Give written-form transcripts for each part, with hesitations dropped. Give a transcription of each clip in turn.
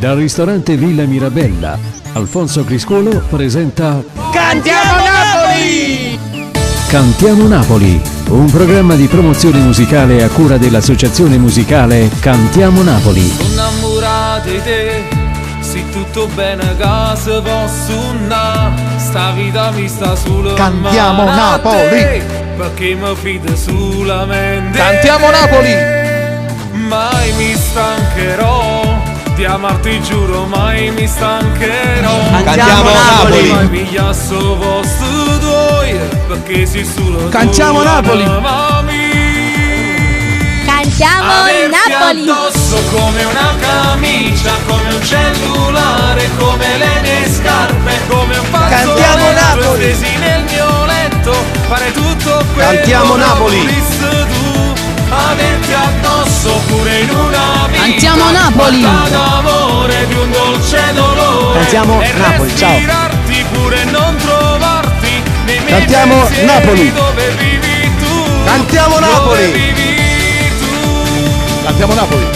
Dal ristorante Villa Mirabella, Alfonso Criscuolo presenta Cantiamo Napoli! Cantiamo Napoli, un programma di promozione musicale a cura dell'associazione musicale Cantiamo Napoli. Sono innamorato di te, se tutto bene casa posso una, sta vita mi sta solo Cantiamo Napoli! Perché mi fido solamente. Cantiamo Napoli! Mai mi stancherò di amarti, giuro, mai mi stancherò. Cantiamo Napoli! Mai pigliasso vostro tuoi, perché sei solo Cantiamo tu, Napoli! Cantiamo Napoli! Addosso come una camicia, come un cellulare, come le mie scarpe, come un Cantiamo fazzoletto Napoli! stesi nel mio letto, fare tutto quello Cantiamo che Napoli! vorresti tu, averti addosso pure in una vita. Cantiamo Napoli! D'amore di un dolce dolore. Cantiamo e Napoli, ciao. respirarti pure non trovarti nei miei Cantiamo pensieri Napoli! dove vivi tu. Cantiamo Dove Napoli! vivi tu. Cantiamo Napoli!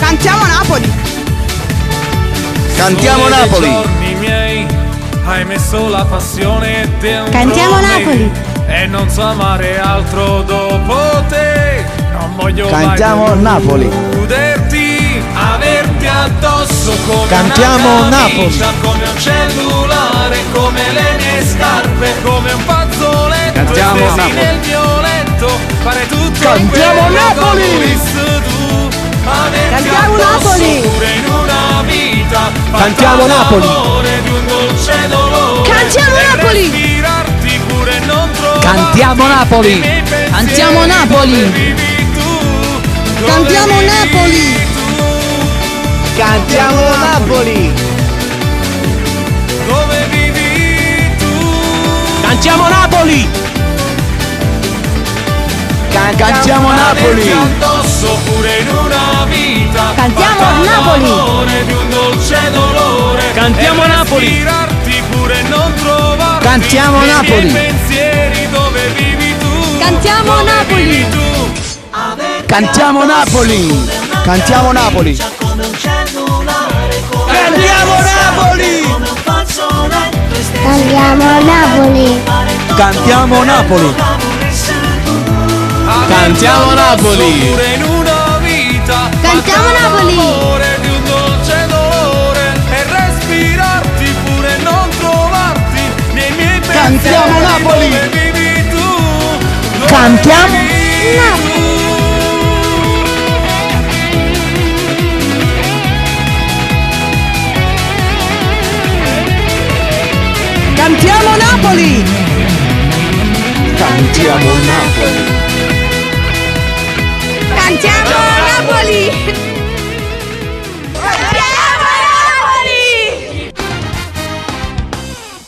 Cantiamo Napoli! Cantiamo Sole dei Napoli! giorni miei, hai messo la passione dentro Cantiamo me, Napoli! e non so amare altro dopo te. Non voglio Cantiamo mai Napoli! deluderti, averti addosso come Cantiamo una Napoli! camicia, come un cellulare, come le mie scarpe, come un fazzoletto Cantiamo stesi Napoli! nel mio letto, fare tutto Cantiamo quello Napoli! che vorresti tu, averti Cantiamo addosso Napoli! pure in una vita. Cantiamo Napoli! Di un dolce dolore. Cantiamo E Napoli! respirarti pure non trovarti Cantiamo Napoli! nei miei pensieri Cantiamo Napoli! dove vivi tu, dove Cantiamo vivi Napoli! tu, Cantiamo Napoli! dove vivi tu. Cantiamo Napoli! Cantiamo Napoli! Averti addosso pure in una vita. Cantiamo fatta Napoli! d'amore di un dolce dolore. Cantiamo E Napoli! respirarti pure non trovarti Cantiamo nei miei Napoli! pensieri dove vivi tu. Cantiamo dove Napoli! vivi tu. Cantiamo Napoli! Cantiamo Napoli! Cantiamo Napoli! Cantiamo Napoli! Cantiamo Napoli! Cantiamo Napoli! Pure in una vita. Cantiamo fatta Napoli! d'amore di un dolce dolore. E respirarti pure non trovarti nei miei pensieri. Cantiamo Napoli! Dove vivi tu? Dove Cantiamo vivi tu? Cantiamo Napoli! Cantiamo Napoli! Cantiamo Napoli!